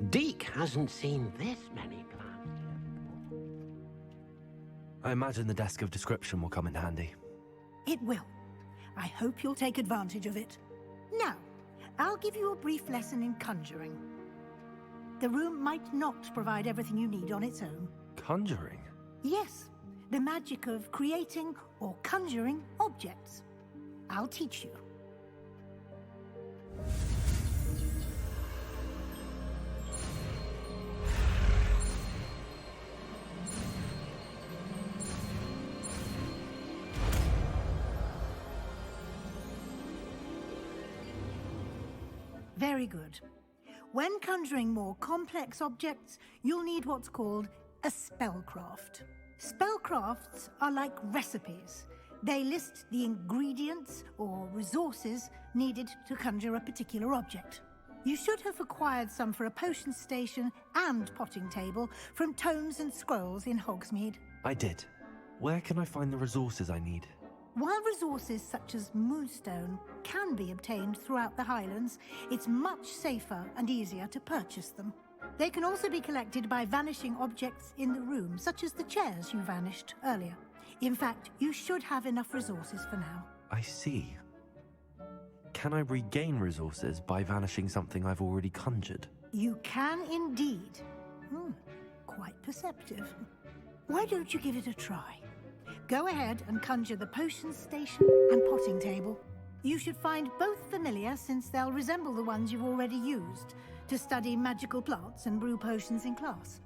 Deke hasn't seen this many plants yet. I imagine the desk of description will come in handy. It will. I hope you'll take advantage of it. Now, I'll give you a brief lesson in conjuring. The room might not provide everything you need on its own. Conjuring? Yes, the magic of creating or conjuring objects. I'll teach you. Very good. When conjuring more complex objects, you'll need what's called a spellcraft. Spellcrafts are like recipes. They list the ingredients or resources needed to conjure a particular object. You should have acquired some for a potion station and potting table from tomes and scrolls in Hogsmeade. I did. Where can I find the resources I need? While resources such as moonstone can be obtained throughout the Highlands, it's much safer and easier to purchase them. They can also be collected by vanishing objects in the room, such as the chairs you vanished earlier. In fact, you should have enough resources for now. I see. Can I regain resources by vanishing something I've already conjured? You can indeed. Quite perceptive. Why don't you give it a try? Go ahead and conjure the potion station and potting table. You should find both familiar, since they'll resemble the ones you've already used to study magical plants and brew potions in class.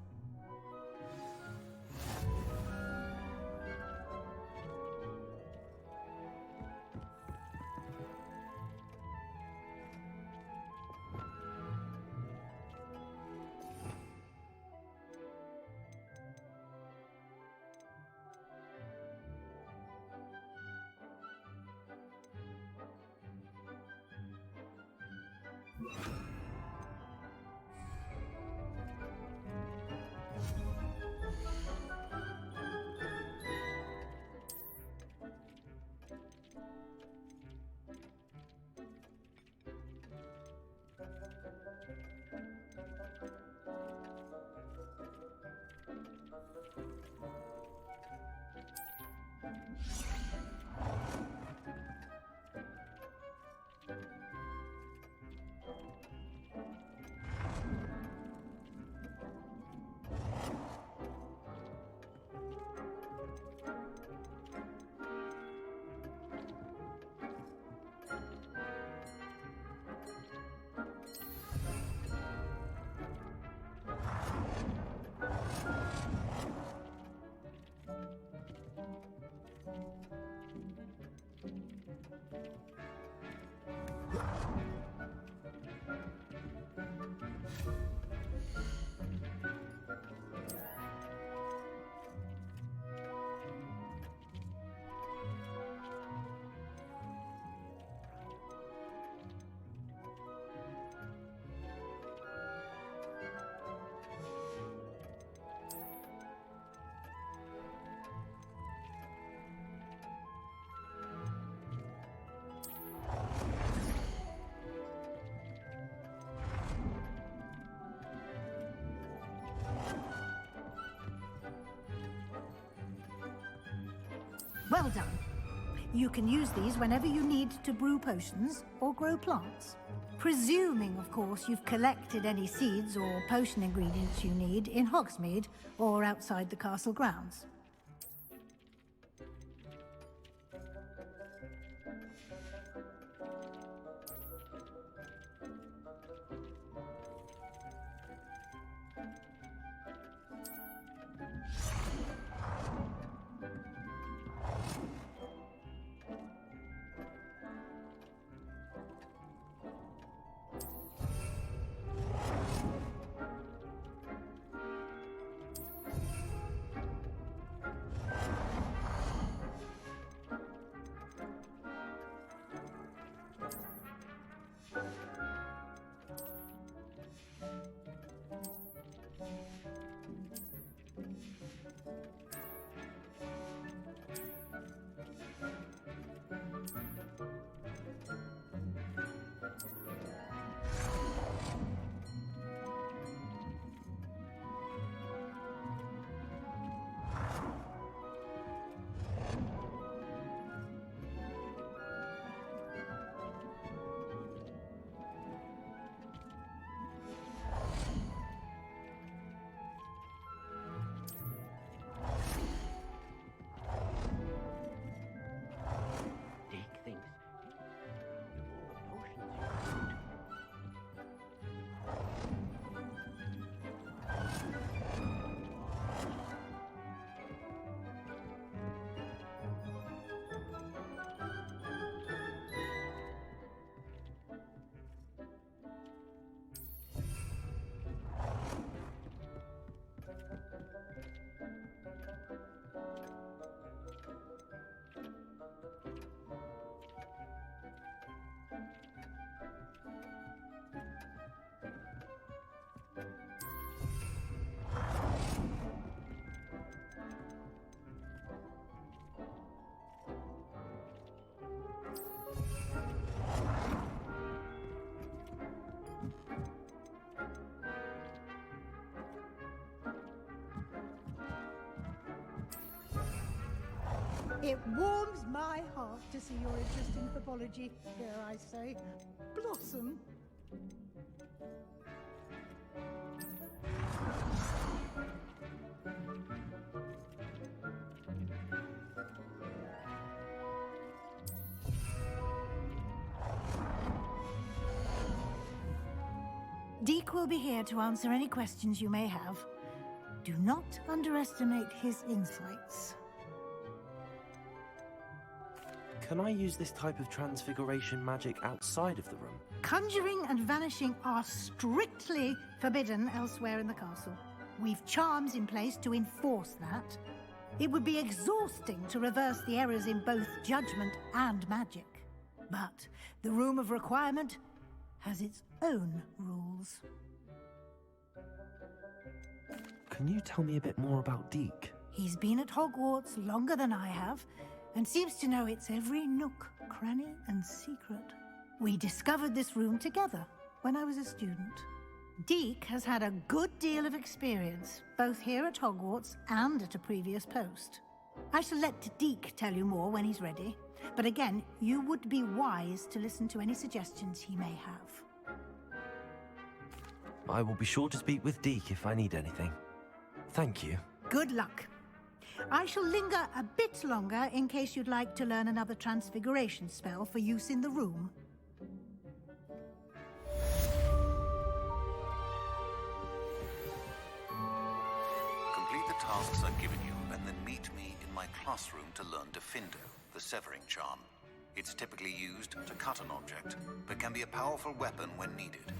Well done. You can use these whenever you need to brew potions or grow plants. Presuming, of course, you've collected any seeds or potion ingredients you need in Hogsmeade or outside the castle grounds. It warms my heart to see your interest in herbology, dare I say, blossom. Deke will be here to answer any questions you may have. Do not underestimate his insights. Can I use this type of transfiguration magic outside of the room? Conjuring and vanishing are strictly forbidden elsewhere in the castle. We've charms in place to enforce that. It would be exhausting to reverse the errors in both judgment and magic. But the Room of Requirement has its own rules. Can you tell me a bit more about Deke? He's been at Hogwarts longer than I have, and seems to know its every nook, cranny, and secret. We discovered this room together when I was a student. Deke has had a good deal of experience, both here at Hogwarts and at a previous post. I shall let Deke tell you more when he's ready, but again, you would be wise to listen to any suggestions he may have. I will be sure to speak with Deke if I need anything. Thank you. Good luck. I shall linger a bit longer in case you'd like to learn another transfiguration spell for use in the room. Complete the tasks I've given you, and then meet me in my classroom to learn Defindo, the severing charm. It's typically used to cut an object, but can be a powerful weapon when needed.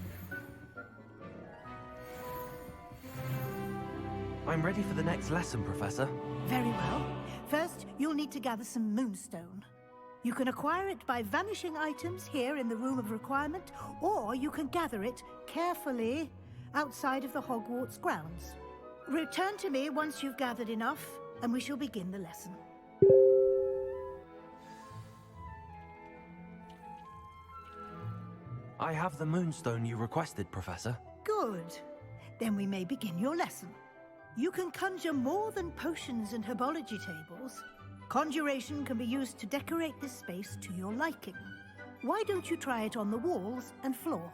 I'm ready for the next lesson, Professor. Very well. First, you'll need to gather some moonstone. You can acquire it by vanishing items here in the Room of Requirement, or you can gather it carefully outside of the Hogwarts grounds. Return to me once you've gathered enough, and we shall begin the lesson. I have the moonstone you requested, Professor. Good. Then we may begin your lesson. You can conjure more than potions and herbology tables. Conjuration can be used to decorate this space to your liking. Why don't you try it on the walls and floor?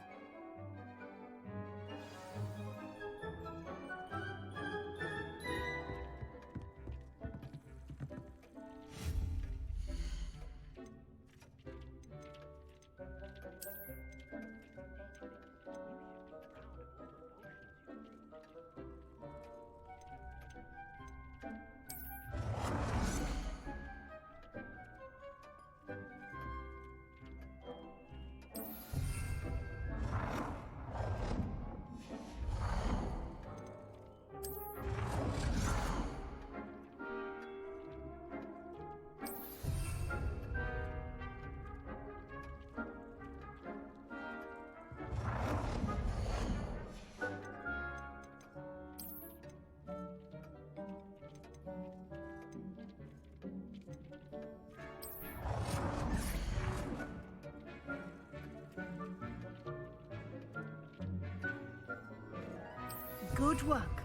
Good work.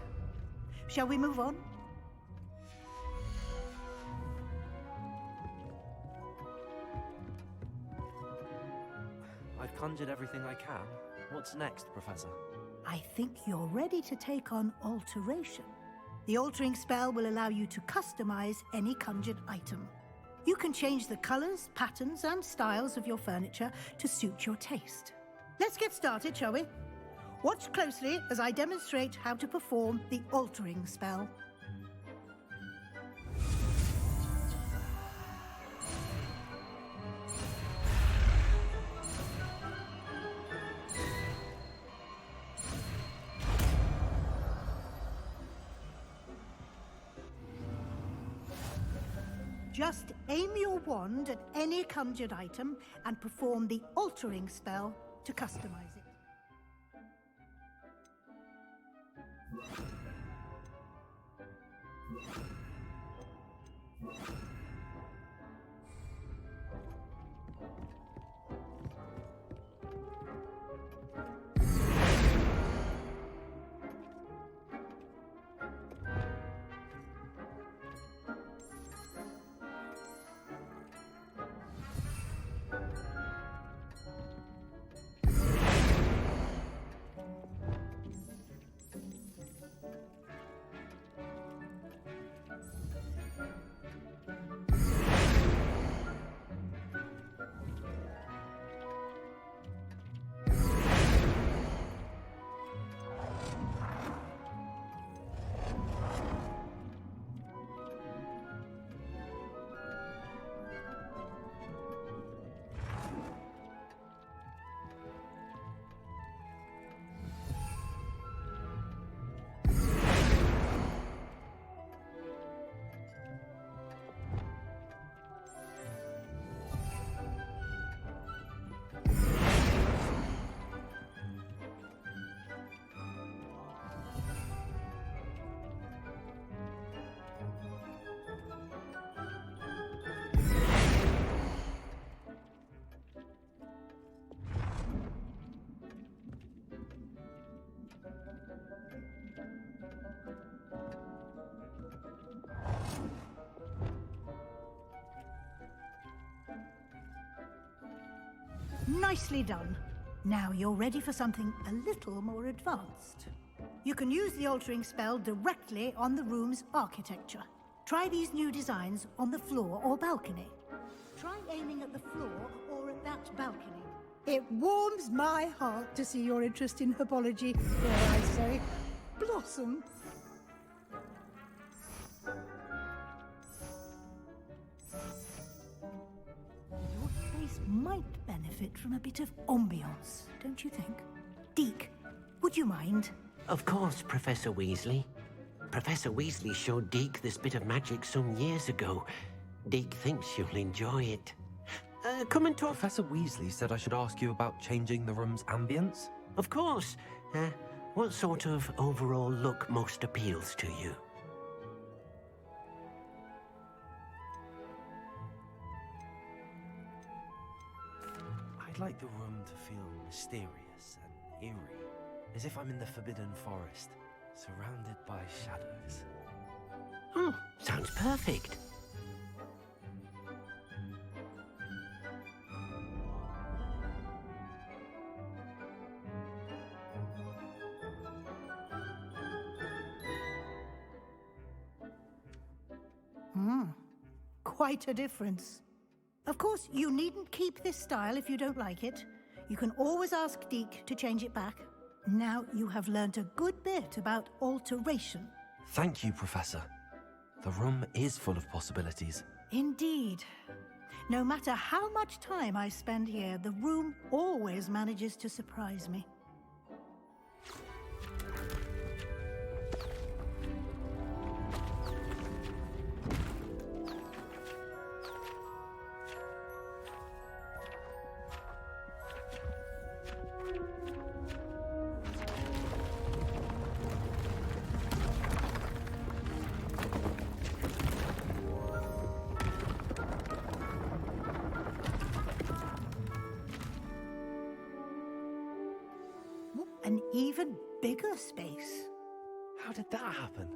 Shall we move on? I've conjured everything I can. What's next, Professor? I think you're ready to take on alteration. The altering spell will allow you to customize any conjured item. You can change the colors, patterns, and styles of your furniture to suit your taste. Let's get started, shall we? Watch closely as I demonstrate how to perform the altering spell. Just aim your wand at any conjured item and perform the altering spell to customize it. Nicely done. Now you're ready for something a little more advanced. You can use the altering spell directly on the room's architecture. Try these new designs on the floor or balcony. Try aiming at the floor or at that balcony. It warms my heart to see your interest in herbology, dare I say, blossom. Your space might benefit from a bit of ambiance, don't you think? Deke, would you mind? Of course, Professor Weasley. Professor Weasley showed Deke this bit of magic some years ago. Deke thinks you'll enjoy it. Come and talk. Professor Weasley said I should ask you about changing the room's ambience. Of course. What sort of overall look most appeals to you? I'd like the room to feel mysterious and eerie, as if I'm in the Forbidden Forest, surrounded by shadows. Oh, sounds perfect. Quite a difference. Of course, you needn't keep this style if you don't like it. You can always ask Deke to change it back. Now you have learnt a good bit about alteration. Thank you, Professor. The room is full of possibilities. Indeed. No matter how much time I spend here, the room always manages to surprise me. An even bigger space. How did that happen?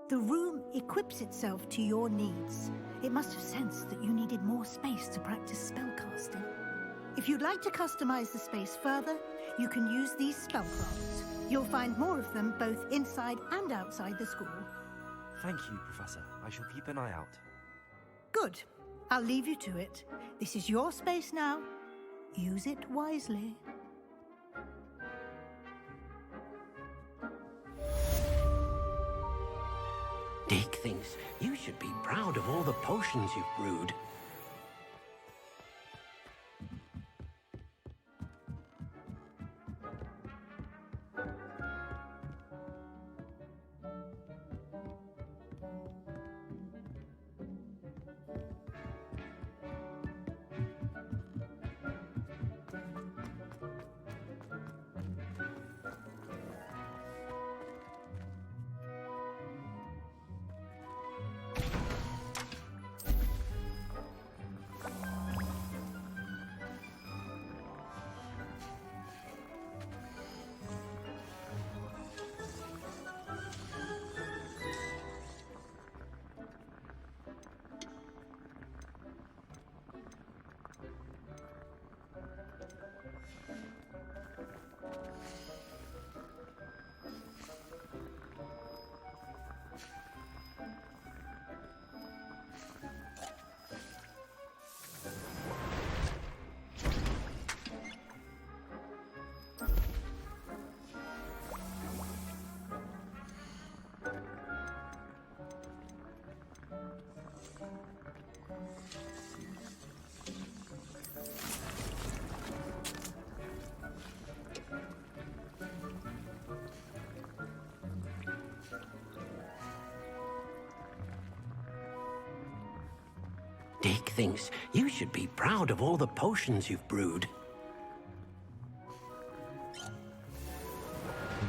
The room equips itself to your needs. It must have sensed that you needed more space to practice spellcasting. If you'd like to customize the space further, you can use these spellcrafts. You'll find more of them both inside and outside the school. Thank you, Professor. I shall keep an eye out. Good. I'll leave you to it. This is your space now. Use it wisely. Deke thinks you should be proud of all the potions you've brewed. Deke thinks you should be proud of all the potions you've brewed.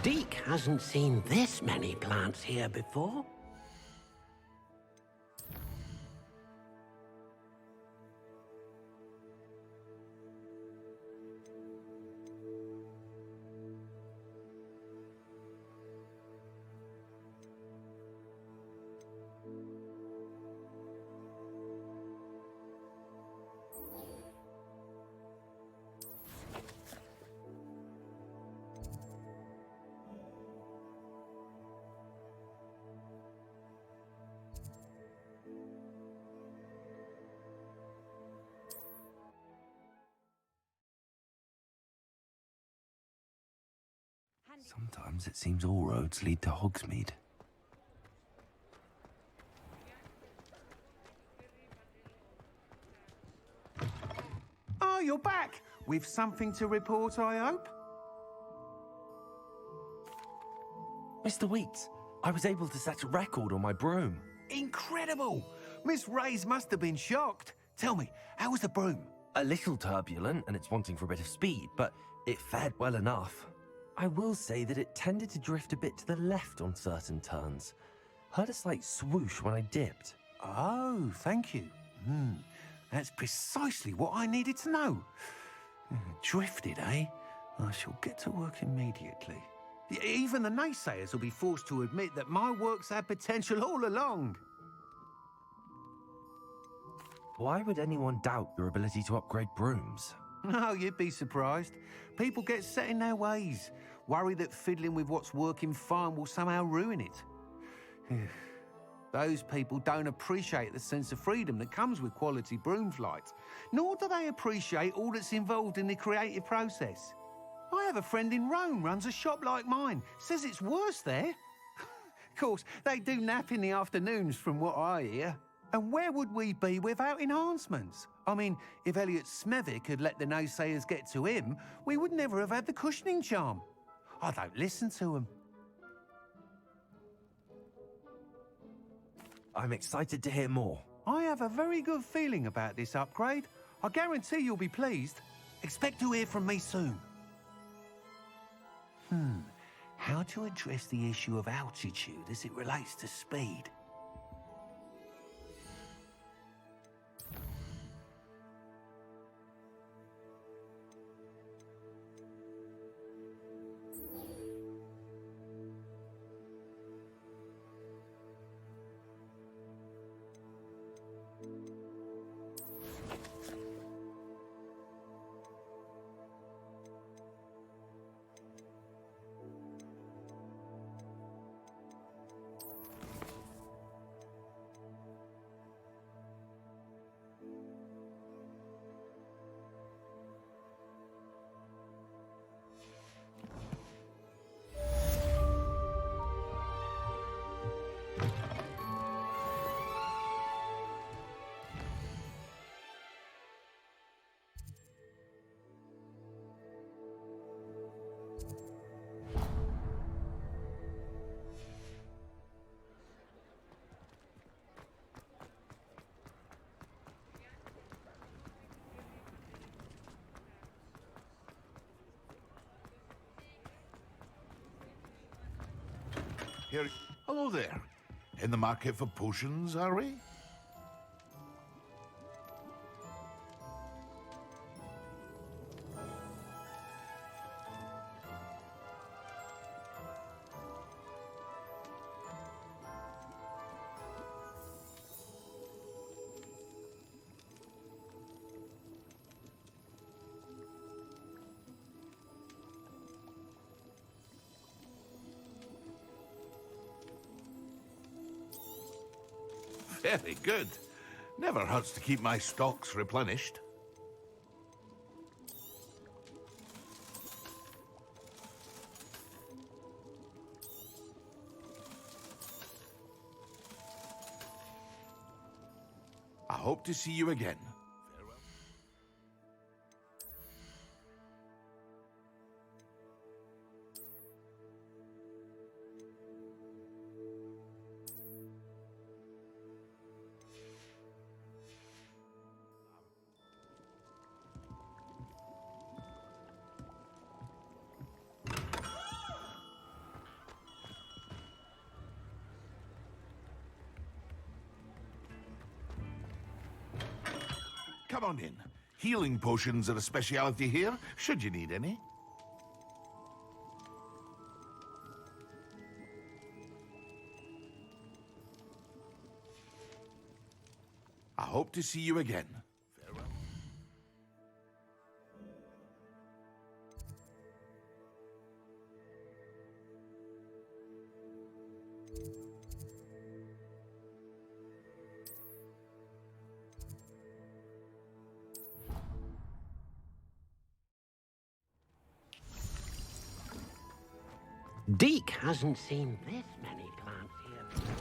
Deke hasn't seen this many plants here before. Sometimes it seems all roads lead to Hogsmeade. Oh, you're back! With something to report, I hope? Mr. Weeks, I was able to set a record on my broom. Incredible! Miss Reyes must have been shocked. Tell me, how was the broom? A little turbulent and it's wanting for a bit of speed, but it fared well enough. I will say that it tended to drift a bit to the left on certain turns. Heard a slight swoosh when I dipped. Oh, thank you. That's precisely what I needed to know. Drifted, eh? I shall get to work immediately. Even the naysayers will be forced to admit that my work's had potential all along. Why would anyone doubt your ability to upgrade brooms? Oh, you'd be surprised. People get set in their ways, worry that fiddling with what's working fine will somehow ruin it. Those people don't appreciate the sense of freedom that comes with quality broom flight, nor do they appreciate all that's involved in the creative process. I have a friend in Rome runs a shop like mine, says it's worse there. Of course, they do nap in the afternoons from what I hear. And where would we be without enhancements? I mean, if Elliot Smethwick had let the naysayers get to him, we would never have had the cushioning charm. I don't listen to them. I'm excited to hear more. I have a very good feeling about this upgrade. I guarantee you'll be pleased. Expect to hear from me soon. How to address the issue of altitude as it relates to speed? Here. Hello there. In the market for potions, are we? Very good. Never hurts to keep my stocks replenished. I hope to see you again. Farewell. Come on in. Healing potions are a speciality here, should you need any. I hope to see you again. Farewell. Deke hasn't seen this many plants here before.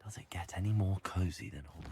Does it get any more cozy than Hogwarts?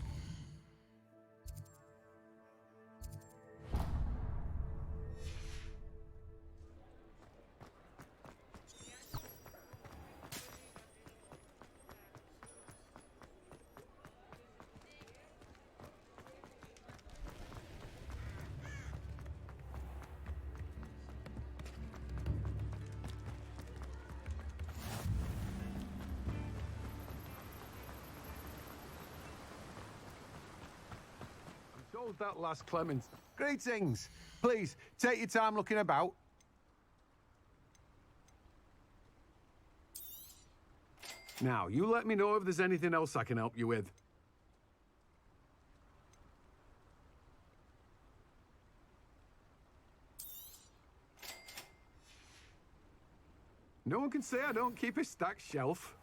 Told that last Clement. Greetings. Please, take your time looking about. Now, you let me know if there's anything else I can help you with. No one can say I don't keep a stacked shelf.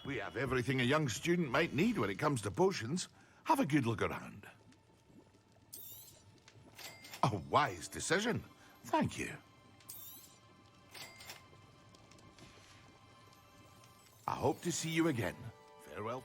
We have everything a young student might need when it comes to potions. Have a good look around. A wise decision. Thank you. I hope to see you again. Farewell.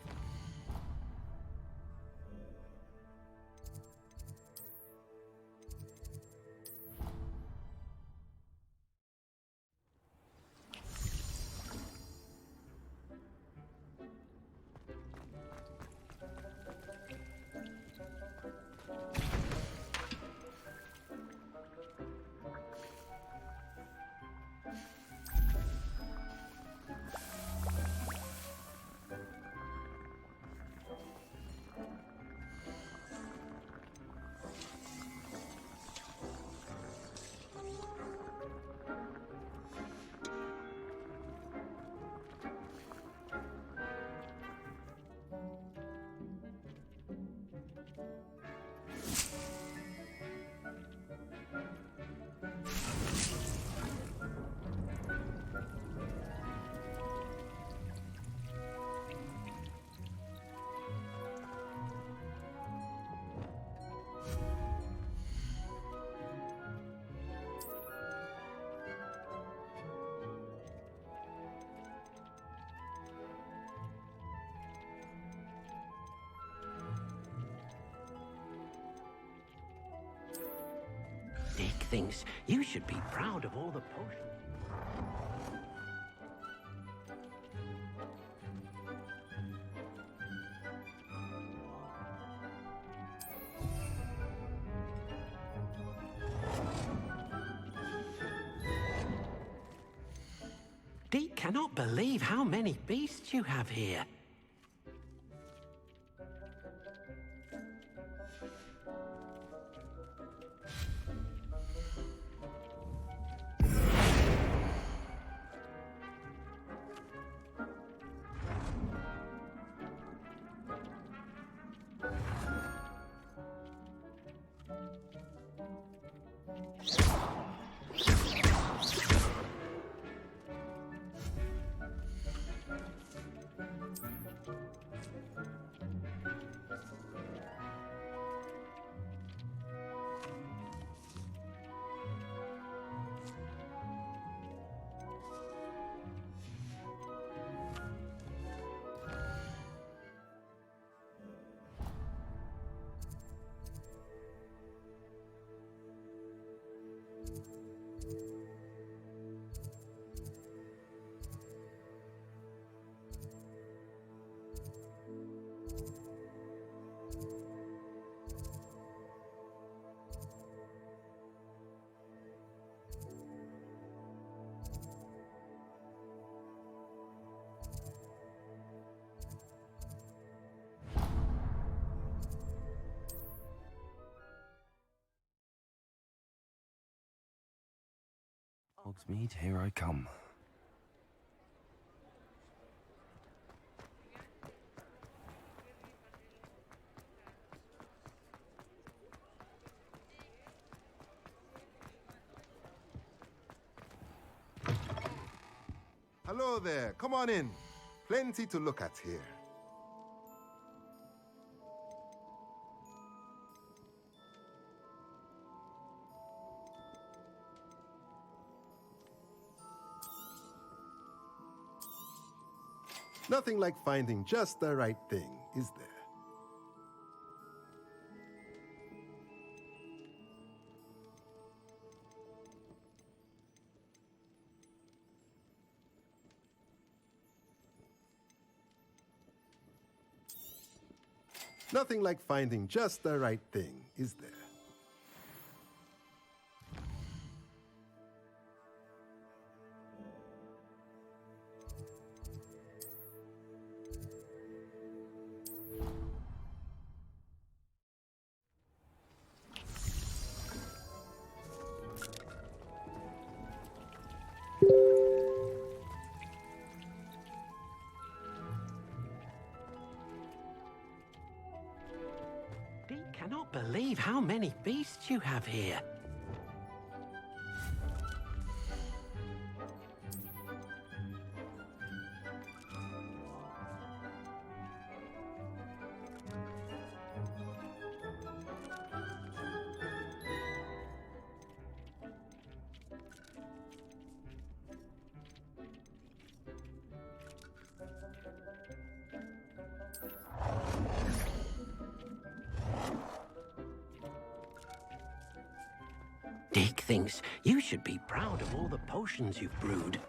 Dick thinks you should be proud of all the potions. Dick cannot believe how many beasts you have here. Hogsmeade, here I come. Hello there, come on in. Plenty to look at here. Nothing like finding just the right thing, is there? Nothing like finding just the right thing, is there? Dee cannot believe how many beasts you have here. Dick thinks you should be proud of all the potions you've brewed.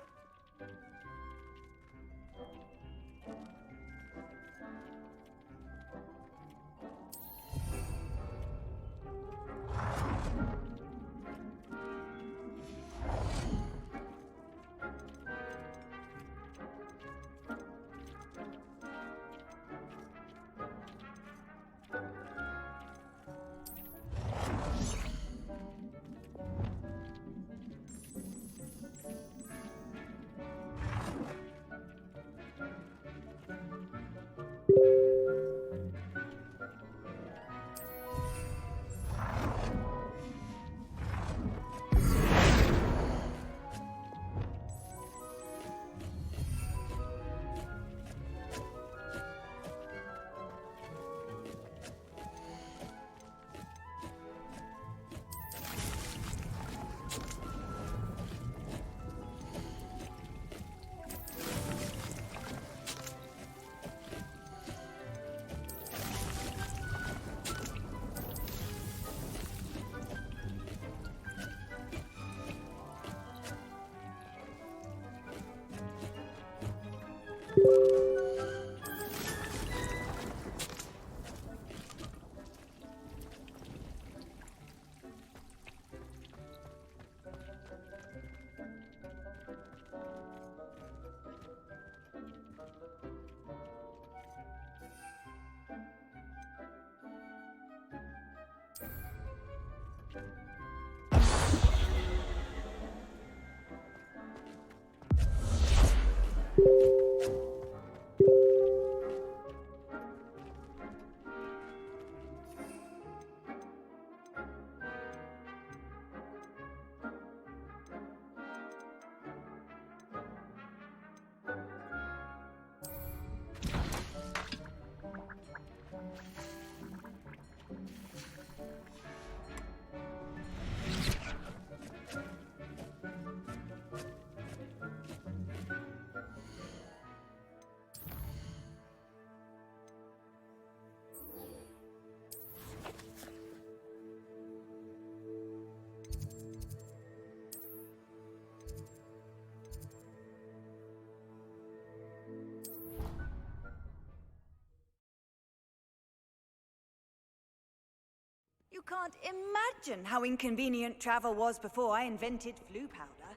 You can't imagine how inconvenient travel was before I invented flu powder.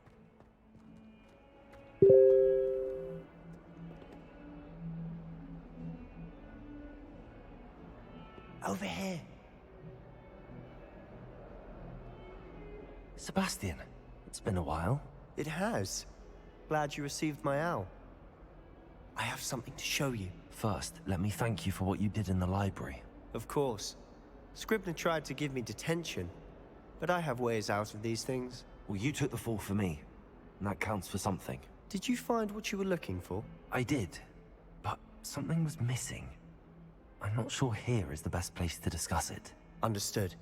Over here. Sebastian, it's been a while. It has. Glad you received my owl. I have something to show you. First, let me thank you for what you did in the library. Of course. Scribner tried to give me detention, but I have ways out of these things. Well, you took the fall for me, and that counts for something. Did you find what you were looking for? I did, but something was missing. I'm not sure here is the best place to discuss it. Understood.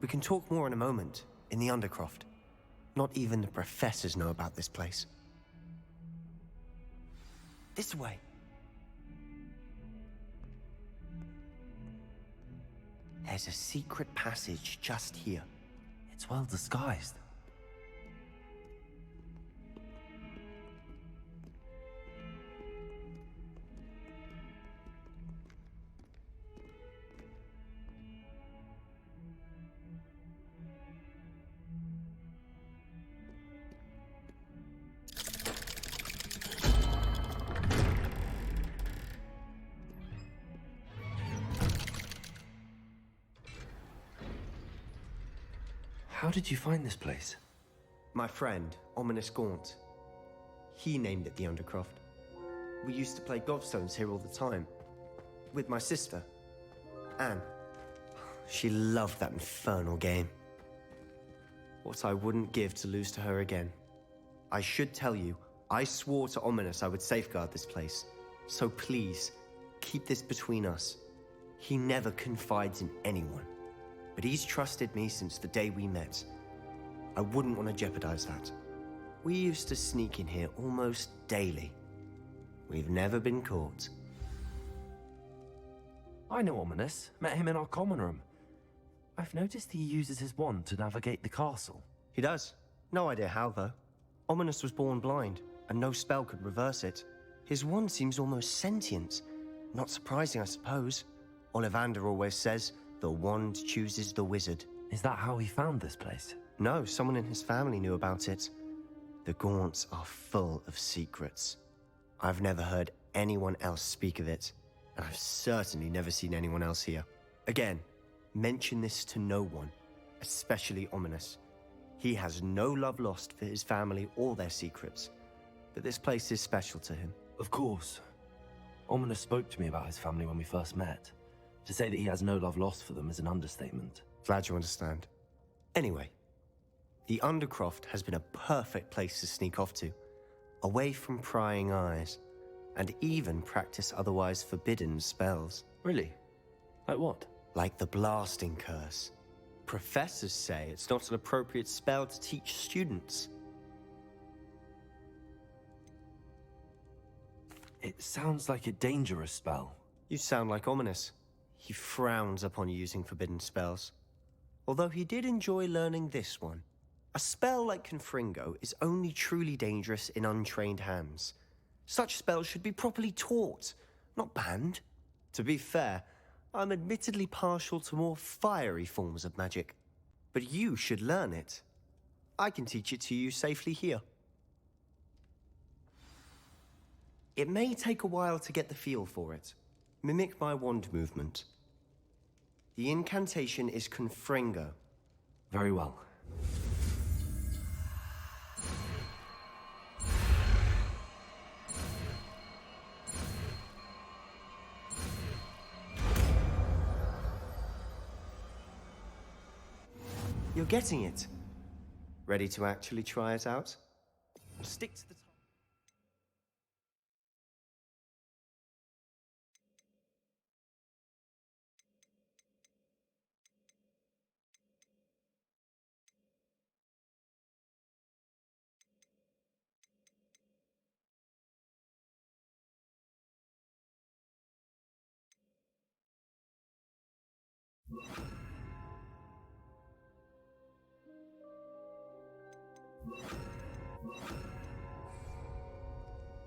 We can talk more in a moment, in the Undercroft. Not even the professors know about this place. This way. There's a secret passage just here. It's well disguised. How did you find this place? My friend, Ominous Gaunt. He named it the Undercroft. We used to play gobstones here all the time. With my sister, Anne. She loved that infernal game. What I wouldn't give to lose to her again. I should tell you, I swore to Ominous I would safeguard this place. So please, keep this between us. He never confides in anyone. But he's trusted me since the day we met. I wouldn't want to jeopardize that. We used to sneak in here almost daily. We've never been caught. I know Ominous. Met him in our common room. I've noticed he uses his wand to navigate the castle. He does. No idea how, though. Ominous was born blind, and no spell could reverse it. His wand seems almost sentient. Not surprising, I suppose. Ollivander always says, the wand chooses the wizard. Is that how he found this place? No, someone in his family knew about it. The Gaunts are full of secrets. I've never heard anyone else speak of it, and I've certainly never seen anyone else here. Again, mention this to no one, especially Ominous. He has no love lost for his family or their secrets, but this place is special to him. Of course. Ominous spoke to me about his family when we first met. To say that he has no love lost for them is an understatement. Glad you understand. Anyway, the Undercroft has been a perfect place to sneak off to, away from prying eyes, and even practice otherwise forbidden spells. Really? Like what? Like the Blasting Curse. Professors say it's not an appropriate spell to teach students. It sounds like a dangerous spell. You sound like Ominous. He frowns upon using forbidden spells. Although he did enjoy learning this one. A spell like Confringo is only truly dangerous in untrained hands. Such spells should be properly taught, not banned. To be fair, I'm admittedly partial to more fiery forms of magic. But you should learn it. I can teach it to you safely here. It may take a while to get the feel for it. Mimic my wand movement. The incantation is Confringo. Very well. You're getting it. Ready to actually try it out? Stick to the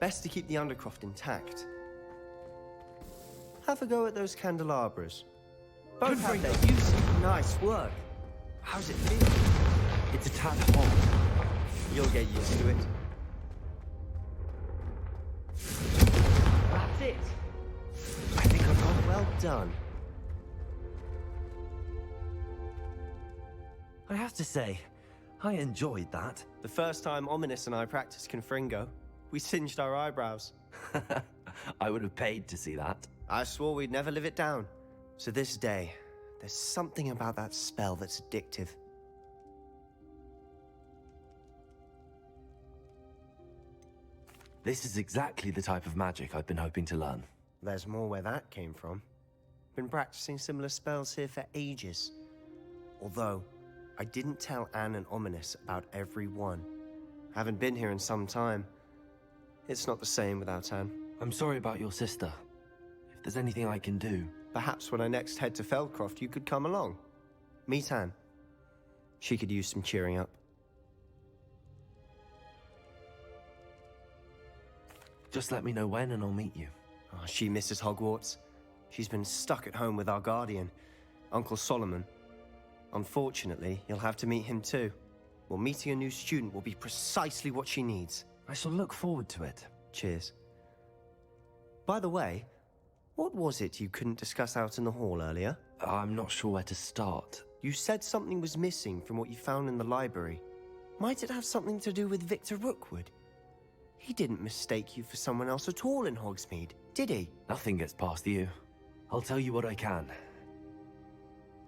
Best to keep the Undercroft intact. Have a go at those candelabras. Both have their use. Nice work. How's it feel? It's a tad hot. You'll get used to it. That's it. I think I've got well done. I have to say, I enjoyed that. The first time Ominous and I practiced Confringo, we singed our eyebrows. I would have paid to see that. I swore we'd never live it down. To this day, there's something about that spell that's addictive. This is exactly the type of magic I've been hoping to learn. There's more where that came from. Been practicing similar spells here for ages. Although, I didn't tell Anne and Ominous about every one. Haven't been here in some time. It's not the same without Anne. I'm sorry about your sister. If there's anything I can do... Perhaps when I next head to Feldcroft, you could come along. Meet Anne. She could use some cheering up. Just let me know when and I'll meet you. Oh, she misses Hogwarts. She's been stuck at home with our guardian, Uncle Solomon. Unfortunately, you'll have to meet him too. Well, meeting a new student will be precisely what she needs. I shall look forward to it. Cheers. By the way, what was it you couldn't discuss out in the hall earlier? I'm not sure where to start. You said something was missing from what you found in the library. Might it have something to do with Victor Rookwood? He didn't mistake you for someone else at all in Hogsmeade, did he? Nothing gets past you. I'll tell you what I can.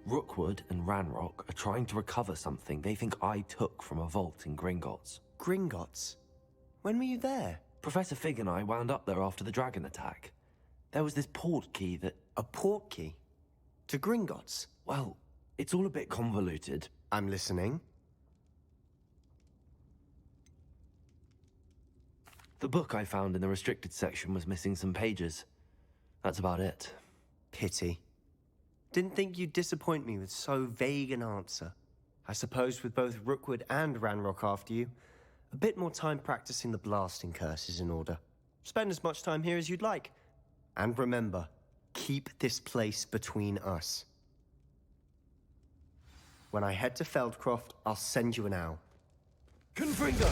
Rookwood and Ranrock are trying to recover something they think I took from a vault in Gringotts. Gringotts? When were you there? Professor Fig and I wound up there after the dragon attack. There was this portkey that... A portkey? To Gringotts? Well, it's all a bit convoluted. I'm listening. The book I found in the restricted section was missing some pages. That's about it. Pity. Didn't think you'd disappoint me with so vague an answer. I suppose with both Rookwood and Ranrock after you, a bit more time practicing the blasting curse is in order. Spend as much time here as you'd like. And remember, keep this place between us. When I head to Feldcroft, I'll send you an owl. Confringo!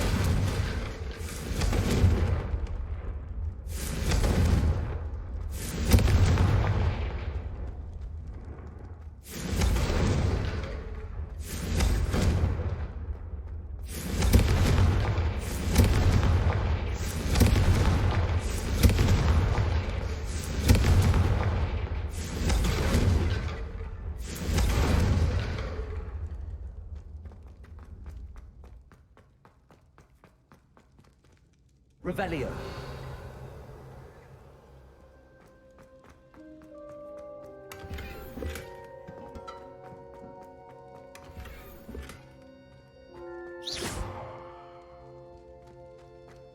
Revelio.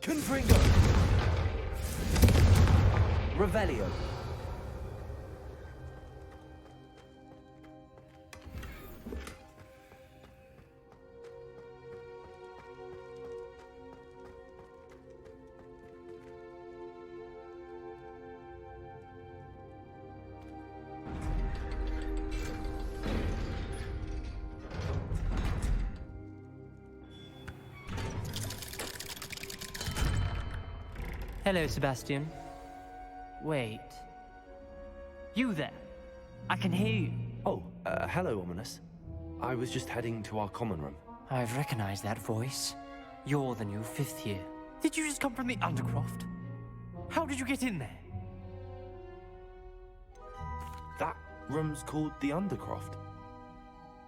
Confringo. Revelio. Hello, Sebastian. Wait. You there? I can hear you. Oh, hello, Ominous. I was just heading to our common room. I've recognized that voice. You're the new 5th year. Did you just come from the Undercroft? How did you get in there? That room's called the Undercroft.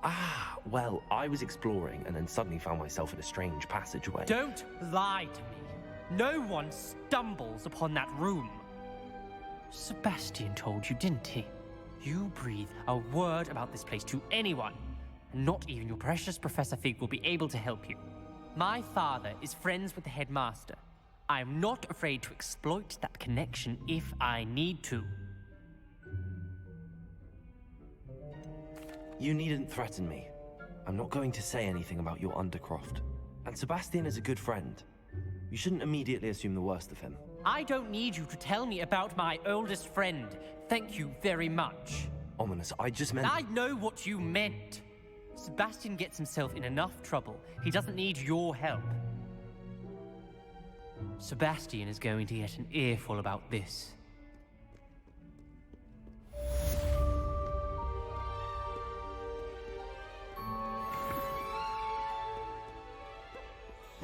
Ah, well, I was exploring and then suddenly found myself in a strange passageway. Don't lie to me. No one stumbles upon that room. Sebastian told you, didn't he? You breathe a word about this place to anyone, and not even your precious Professor Fig will be able to help you. My father is friends with the headmaster. I'm not afraid to exploit that connection if I need to. You needn't threaten me. I'm not going to say anything about your Undercroft. And Sebastian is a good friend. You shouldn't immediately assume the worst of him. I don't need you to tell me about my oldest friend. Thank you very much. Ominous, I just meant... I know what you meant. Sebastian gets himself in enough trouble. He doesn't need your help. Sebastian is going to get an earful about this.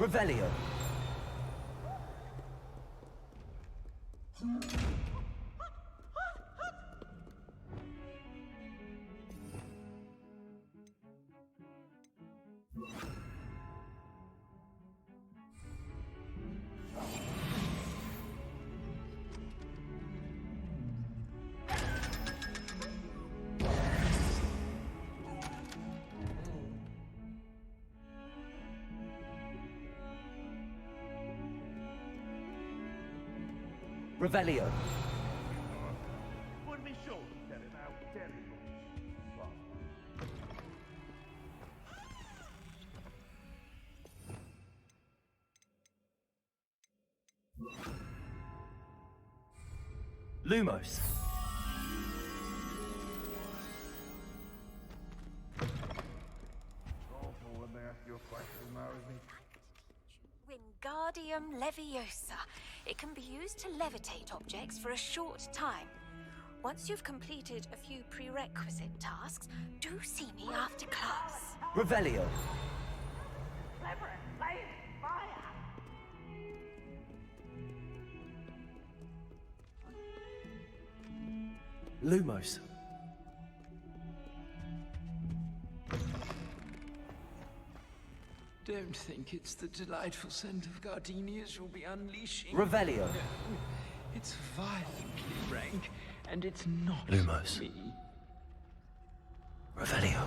Revelio. Revelio. Would be sure to tell him how terrible Lumos. awful when they ask you a question, Marison. Wingardium Leviosa. It can be used to levitate objects for a short time. Once you've completed a few prerequisite tasks, do see me after class. Revelio. Lumos. Don't think it's the delightful scent of gardenias you'll be unleashing. Revelio. No, it's violently rank, and it's not Lumos. me. Revelio.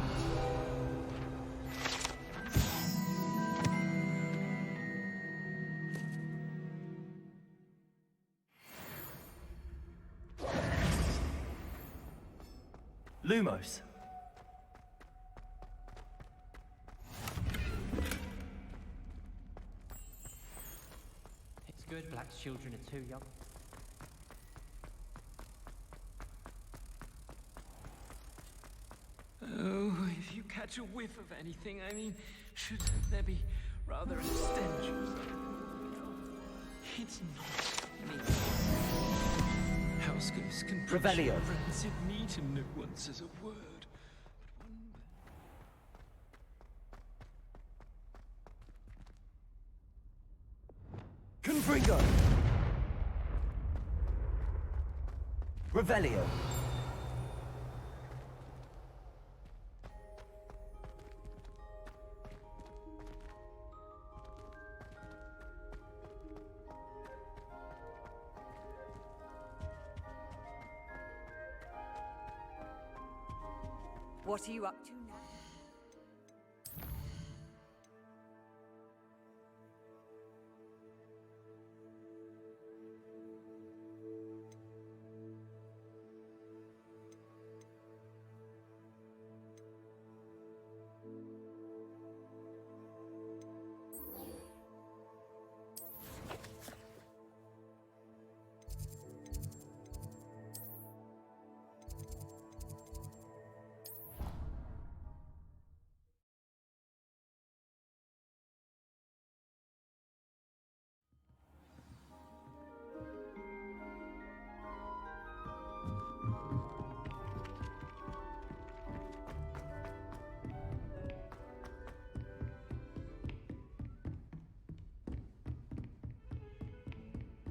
Lumos. It's good Black's children are too young. Oh, if you catch a whiff of anything, I mean, should there be rather a stench or something? It's not me. Houseghosts can preach Revelio. rancid meat and no one says a word. Confringo. Revelio. What are you up to now?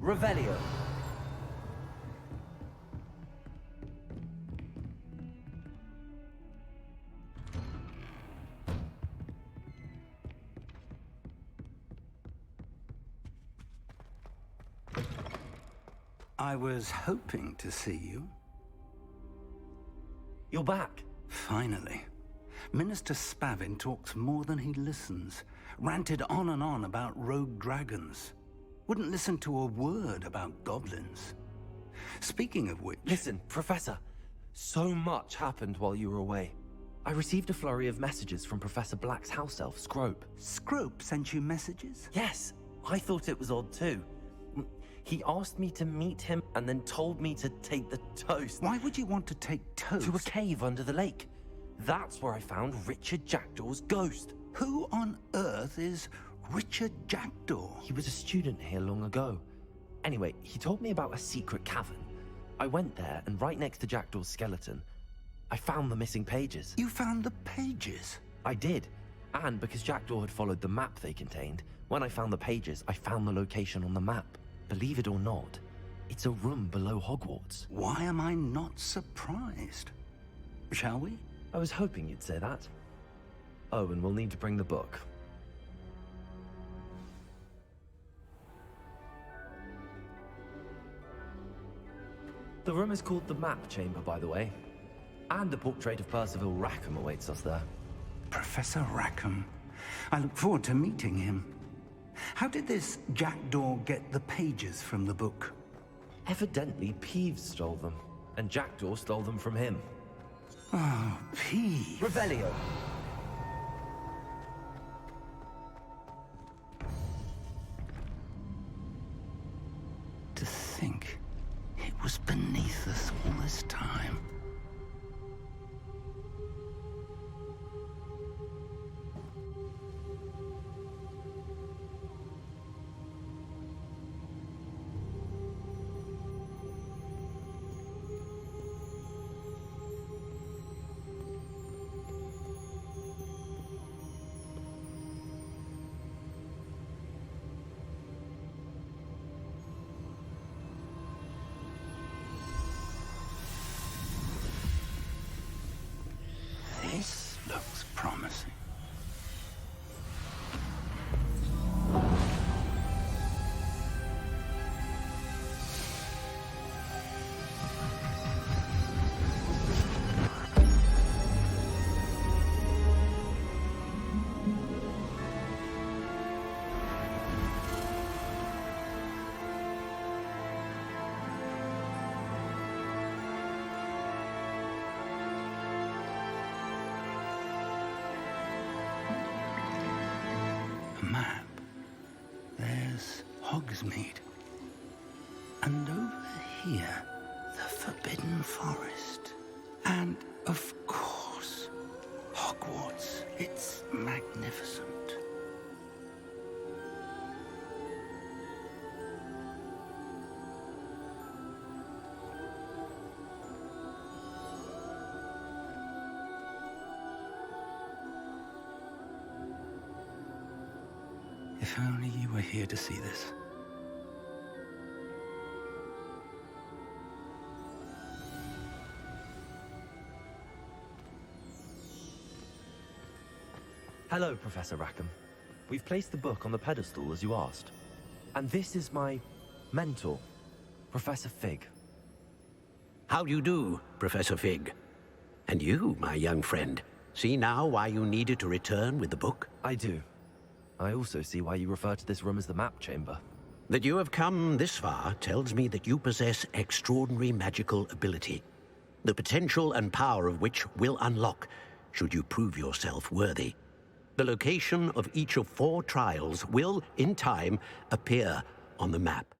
Revelio. I was hoping to see you. You're back. Finally. Minister Spavin talks more than he listens. Ranted on and on about rogue dragons. Wouldn't listen to a word about goblins. Speaking of which... Listen, Professor. So much happened while you were away. I received a flurry of messages from Professor Black's house elf, Scrope. Scrope sent you messages? Yes. I thought it was odd too. He asked me to meet him and then told me to take the toast. Why would you want to take toast? To a cave under the lake. That's where I found Richard Jackdaw's ghost. Who on earth is Richard Jackdaw? He was a student here long ago. Anyway, he told me about a secret cavern. I went there, and right next to Jackdaw's skeleton, I found the missing pages. You found the pages? I did. And because Jackdaw had followed the map they contained, when I found the pages, I found the location on the map. Believe it or not, it's a room below Hogwarts. Why am I not surprised? Shall we? I was hoping you'd say that. Oh, and we'll need to bring the book. The room is called the Map Chamber, by the way. And a portrait of Percival Rackham awaits us there. Professor Rackham. I look forward to meeting him. How did this Jackdaw get the pages from the book? Evidently, Peeves stole them, and Jackdaw stole them from him. Oh, Peeves. Revelio! To think it was beneath us all this time. This looks promising. Map. There's Hogsmeade. And over here, the Forbidden Forest. And, of course, Hogwarts. It's magnificent. If only you were here to see this. Hello, Professor Rackham. We've placed the book on the pedestal as you asked. And this is my mentor, Professor Fig. How do you do, Professor Fig? And you, my young friend, see now why you needed to return with the book? I do. I also see why you refer to this room as the Map Chamber. That you have come this far tells me that you possess extraordinary magical ability, the potential and power of which will unlock should you prove yourself worthy. The location of each of 4 trials will, in time, appear on the map.